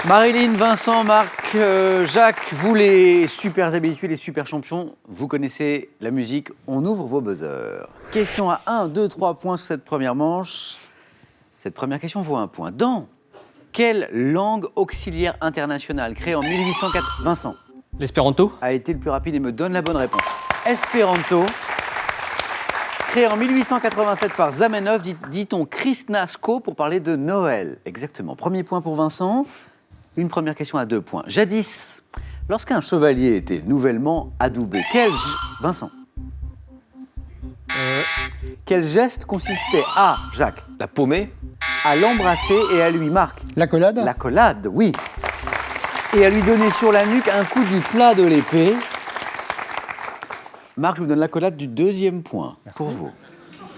Marilyn, Vincent, Marc, Jacques, vous les super habitués, les super champions, vous connaissez la musique, on ouvre vos buzzers. Question à 1, 2, 3 points sur cette première manche. Cette première question vaut 1 point. Dans quelle langue auxiliaire internationale créée en 1804 Vincent L'espéranto a été le plus rapide et me donne la bonne réponse. Espéranto, créé en 1887 par Zamenhof, dit-on Krishnasko pour parler de Noël. Exactement. Premier point pour Vincent. Une première question à 2 points. Jadis, lorsqu'un chevalier était nouvellement adoubé, Vincent, quel geste consistait à, Jacques, La paumée à l'embrasser et à lui, Marc, L'accolade. l'accolade, oui, et à lui donner sur la nuque un coup du plat de l'épée. Marc, je vous donne l'accolade du deuxième point. Merci. Pour vous.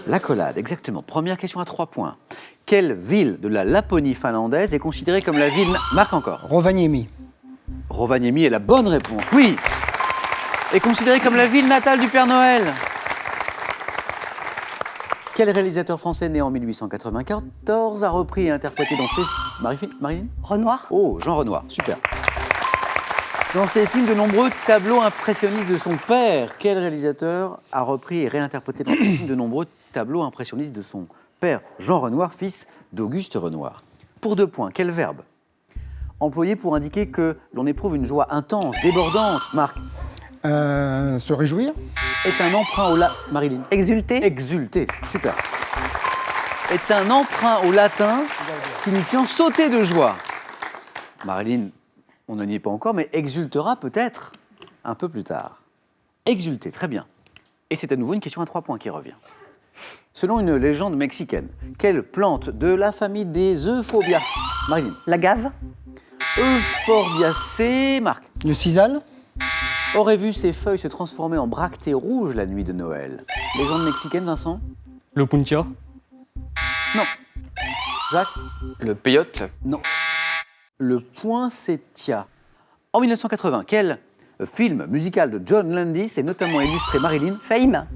L'accolade, exactement. Première question à 3 points. Quelle ville de la Laponie finlandaise est considérée comme la ville... Marc encore. Rovaniemi. Rovaniemi est la bonne réponse, oui. Est considérée comme la ville natale du Père Noël. Quel réalisateur français né en 1894 a repris et interprété dans ses... Marilyn Renoir. Oh, Jean Renoir, super. Dans ses films, de nombreux tableaux impressionnistes de son père. Quel réalisateur a repris et réinterprété dans ses films de nombreux tableaux impressionnistes de son père, Jean Renoir, fils d'Auguste Renoir? Pour 2 points, quel verbe employé pour indiquer que l'on éprouve une joie intense, débordante, Marc, Se réjouir. est un emprunt au Marilyn. Exulté. Exulter, super. Est un emprunt au latin signifiant sauter de joie. Marilyn, on n'en y est pas encore, mais exultera peut-être un peu plus tard. Exulter, très bien. Et c'est à nouveau une question à 3 points qui revient. Selon une légende mexicaine, quelle plante de la famille des Euphorbiacées, Marilyn, L'agave. Euphorbiacées, Marc, Le cisal. aurait vu ses feuilles se transformer en bractées rouges la nuit de Noël? Légende mexicaine, Vincent? Le puntia Non. Jacques? Le peyote Non. Le poinsettia. En 1980, quel film musical de John Landis est notamment illustré, Marilyn, Fame.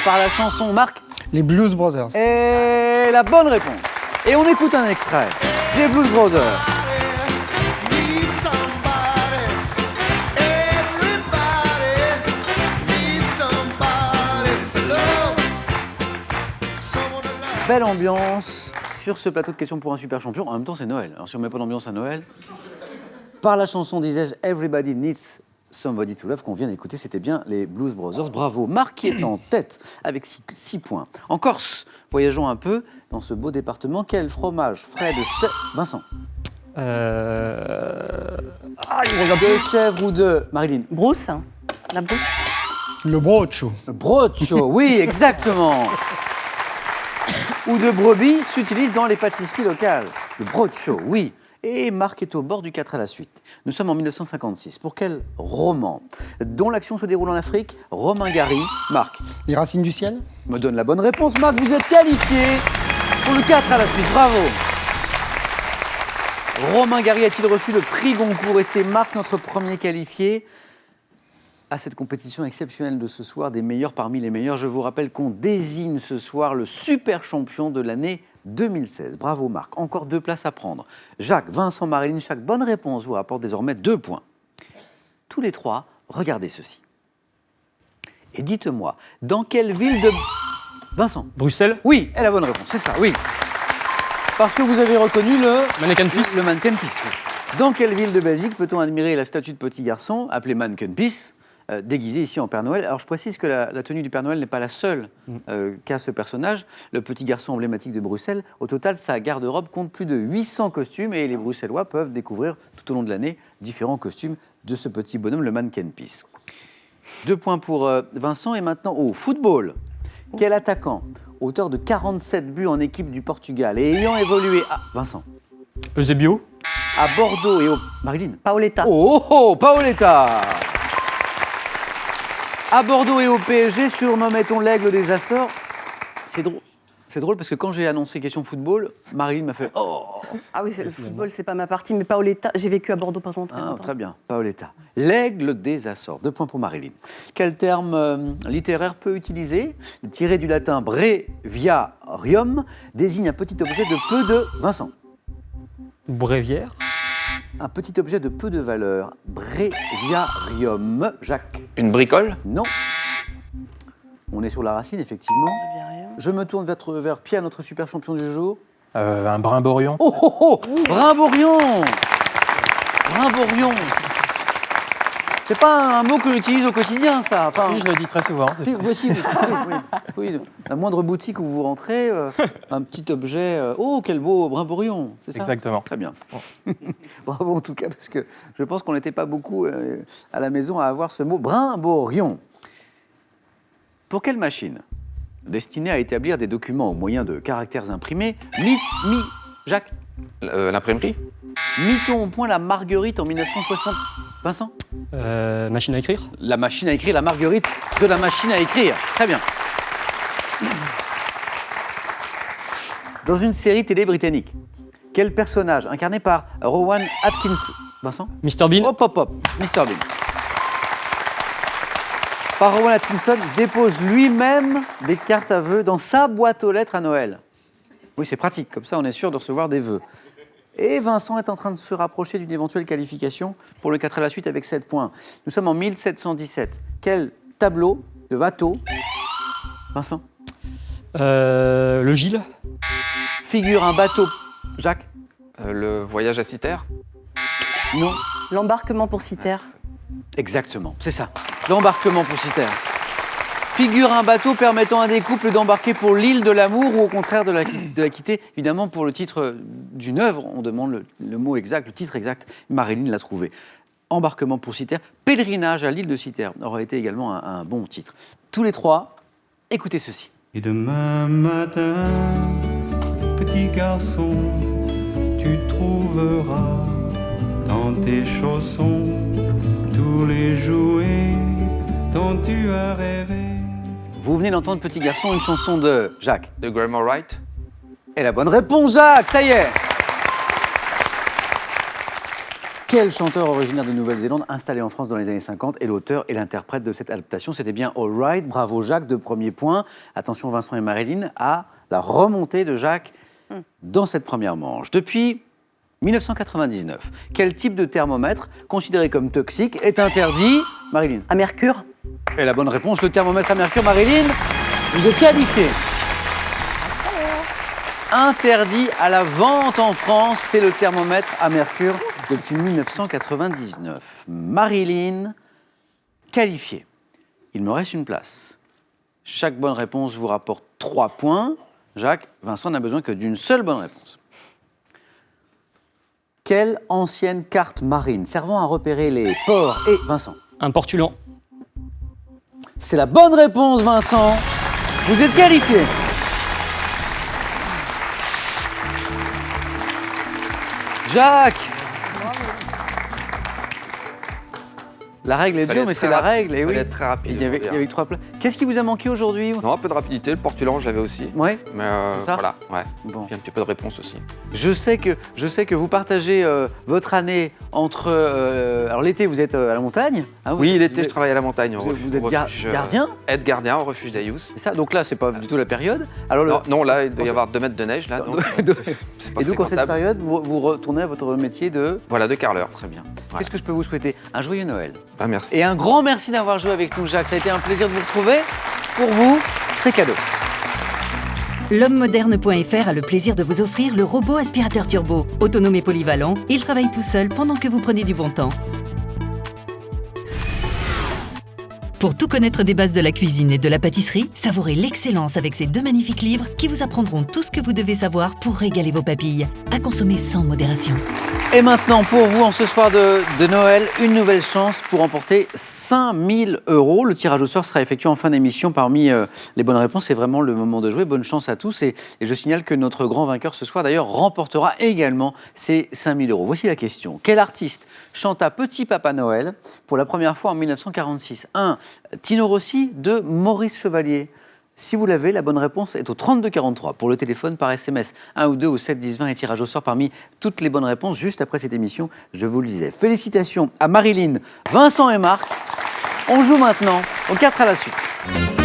par la chanson Marc? Les Blues Brothers. Et la bonne réponse. Et on écoute un extrait des Blues Brothers. Belle ambiance sur ce plateau de questions pour un super champion. En même temps, c'est Noël. Alors si on ne met pas d'ambiance à Noël... Par la chanson, disais-je, Everybody Needs Somebody to Love qu'on vient d'écouter, c'était bien les Blues Brothers. Bravo. Marc qui est en tête avec 6 points. En Corse, voyageons un peu dans ce beau département. Quel fromage frais de chèvre... Vincent. il me regarde De chèvre ou de... Marilyn. Brousse. La brousse. Le brocho. Broccio, oui, exactement. Ou de brebis s'utilise dans les pâtisseries locales. Le broccio, oui. Et Marc est au bord du 4 à la suite. Nous sommes en 1956. Pour quel roman dont l'action se déroule en Afrique? Romain Gary. Marc Les racines du ciel. me donne la bonne réponse. Marc, vous êtes qualifié pour le 4 à la suite. Bravo. Romain Gary a-t-il reçu le prix Goncourt? Et c'est Marc, notre premier qualifié à cette compétition exceptionnelle de ce soir, des meilleurs parmi les meilleurs. Je vous rappelle qu'on désigne ce soir le super champion de l'année 2016. Bravo Marc, encore 2 places à prendre. Jacques, Vincent, Marilyn, chaque bonne réponse vous rapporte désormais 2 points. Tous les 3, regardez ceci. Et dites-moi, dans quelle ville de... Vincent? Bruxelles Oui, est la bonne réponse, c'est ça, oui. Parce que vous avez reconnu le... Mannequin Peace Le Mannequin Peace, oui. Dans quelle ville de Belgique peut-on admirer la statue de petit garçon, appelée Mannequin Peace, déguisé ici en Père Noël? Alors je précise que la tenue du Père Noël n'est pas la seule qu'a ce personnage. Le petit garçon emblématique de Bruxelles, au total, sa garde-robe compte plus de 800 costumes et les Bruxellois peuvent découvrir tout au long de l'année différents costumes de ce petit bonhomme, le Mannequin Peace. 2 points pour Vincent. Et maintenant au football. Quel attaquant, auteur de 47 buts en équipe du Portugal et ayant évolué à... Vincent. Eusebio À Bordeaux et au... Marilyn. Paoletta. Oh, oh, oh, Paoletta. À Bordeaux et au PSG, surnommait-on l'aigle des Açores. C'est drôle. C'est drôle parce que quand j'ai annoncé question football, Marilyn m'a fait « Oh !» Ah oui, le football, c'est pas ma partie, mais Paoletta, j'ai vécu à Bordeaux pendant très longtemps. Très bien, Paoletta. L'aigle des Açores. 2 points pour Marilyn. Quel terme littéraire peu utilisé, tiré du latin breviarium, désigne un petit objet de peu de... Vincent. Bréviaire Un petit objet de peu de valeur. Bréviarium. Jacques. Une bricole. Non. On est sur la racine, effectivement. Je me tourne vers Pierre, notre super champion du jour. Un brimborion. Oh oh oh, Brimborion. Brimborion. C'est pas un mot que j'utilise au quotidien, ça. Enfin, Oui, je le dis très souvent. si, oui, oui. La moindre boutique où vous rentrez, un petit objet. Oh, quel beau brimborion, c'est ça? Exactement. Très bien. Bon. Bravo en tout cas, parce que je pense qu'on n'était pas beaucoup à la maison à avoir ce mot brimborion. Pour quelle machine destinée à établir des documents au moyen de caractères imprimés, Jacques, L'imprimerie. mit-on au point la Marguerite en 1960? Vincent? Machine à écrire. La machine à écrire, la Marguerite de la machine à écrire. Très bien. Dans une série télé britannique, quel personnage incarné par Rowan Atkinson? Vincent? Mr Bean. Hop, hop, hop. Mr Bean. Par Rowan Atkinson dépose lui-même des cartes à vœux dans sa boîte aux lettres à Noël. Oui, c'est pratique, comme ça on est sûr de recevoir des vœux. Et Vincent est en train de se rapprocher d'une éventuelle qualification pour le 4 à la suite avec 7 points. Nous sommes en 1717. Quel tableau de Watteau, Vincent, Le Gilles. figure un bateau? Jacques? Le voyage à Cythère. Non. L'embarquement pour Cythère. Exactement, c'est ça. L'embarquement pour Cythère. Figure un bateau permettant à des couples d'embarquer pour l'île de l'amour ou au contraire de la quitter. Évidemment, pour le titre d'une œuvre, on demande le mot exact, le titre exact. Marilyn l'a trouvé. Embarquement pour Cythère, pèlerinage à l'île de Cythère aurait été également un bon titre. Tous les trois, écoutez ceci. Et demain matin, petit garçon, tu trouveras dans tes chaussons tous les jouets dont tu as rêvé. Vous venez d'entendre, petit garçon, une chanson de Jacques. De Graham Wright. Et la bonne réponse, Jacques, ça y est. Quel chanteur originaire de Nouvelle-Zélande installé en France dans les années 50 est l'auteur et l'interprète de cette adaptation? C'était bien All Right. Bravo Jacques, 2 premiers points. Attention Vincent et Marilyn à la remontée de Jacques dans cette première manche. Depuis 1999, quel type de thermomètre considéré comme toxique est interdit? Marilyn. À Mercure. Et la bonne réponse, le thermomètre à mercure. Marilyn, vous êtes qualifiée. Interdit à la vente en France, c'est le thermomètre à mercure depuis 1999. Marilyn, qualifiée. Il me reste une place. Chaque bonne réponse vous rapporte 3 points. Jacques, Vincent n'a besoin que d'une seule bonne réponse. Quelle ancienne carte marine servant à repérer les ports et Vincent? Un portulan. C'est la bonne réponse, Vincent. Vous êtes qualifié. Jacques. La règle est dure, mais c'est la règle. Et oui. Fallait être très rapide. Il y avait 3 plats. Qu'est-ce qui vous a manqué aujourd'hui? Non, un peu de rapidité. Le portulan, j'avais aussi. Ouais. Mais C'est ça voilà, ouais. Bon. Puis un petit peu de réponse aussi. Je sais que vous partagez votre année entre. Alors l'été, vous êtes à la montagne. Hein, Oui, vous l'été, êtes- je travaille à la montagne. vous êtes gardien? Aide gardien au refuge d'Aïous. C'est ça. Donc là, c'est pas du tout la période. Alors Non, là, il doit y avoir 2 mètres de neige, là. Donc, c'est pas Et donc en cette fréquentable. période, vous retournez à votre métier de. Voilà, de carreleur. Très bien. Ouais. Qu'est-ce que je peux vous souhaiter? Un joyeux Noël. Bah, merci. Et un grand merci d'avoir joué avec nous, Jacques. Ça a été un plaisir de vous retrouver. Pour vous, c'est cadeau. L'homme-moderne.fr a le plaisir de vous offrir le robot aspirateur turbo. Autonome et polyvalent, il travaille tout seul pendant que vous prenez du bon temps. Pour tout connaître des bases de la cuisine et de la pâtisserie, savourez l'excellence avec ces 2 magnifiques livres qui vous apprendront tout ce que vous devez savoir pour régaler vos papilles. À consommer sans modération. Et maintenant, pour vous, en ce soir de Noël, une nouvelle chance pour remporter 5 000 €. Le tirage au sort sera effectué en fin d'émission parmi les bonnes réponses. C'est vraiment le moment de jouer. Bonne chance à tous. Et je signale que notre grand vainqueur ce soir, d'ailleurs, remportera également ces 5 000 €. Voici la question. Quel artiste chanta Petit Papa Noël pour la première fois en 1946? 1. Tino Rossi. 2. Maurice Chevalier. Si vous l'avez, la bonne réponse est au 3243 pour le téléphone, par SMS 1 ou 2 au 7 10 20 et tirage au sort parmi toutes les bonnes réponses juste après cette émission, je vous le disais. Félicitations à Marilyn, Vincent et Marc. On joue maintenant au 4 à la suite.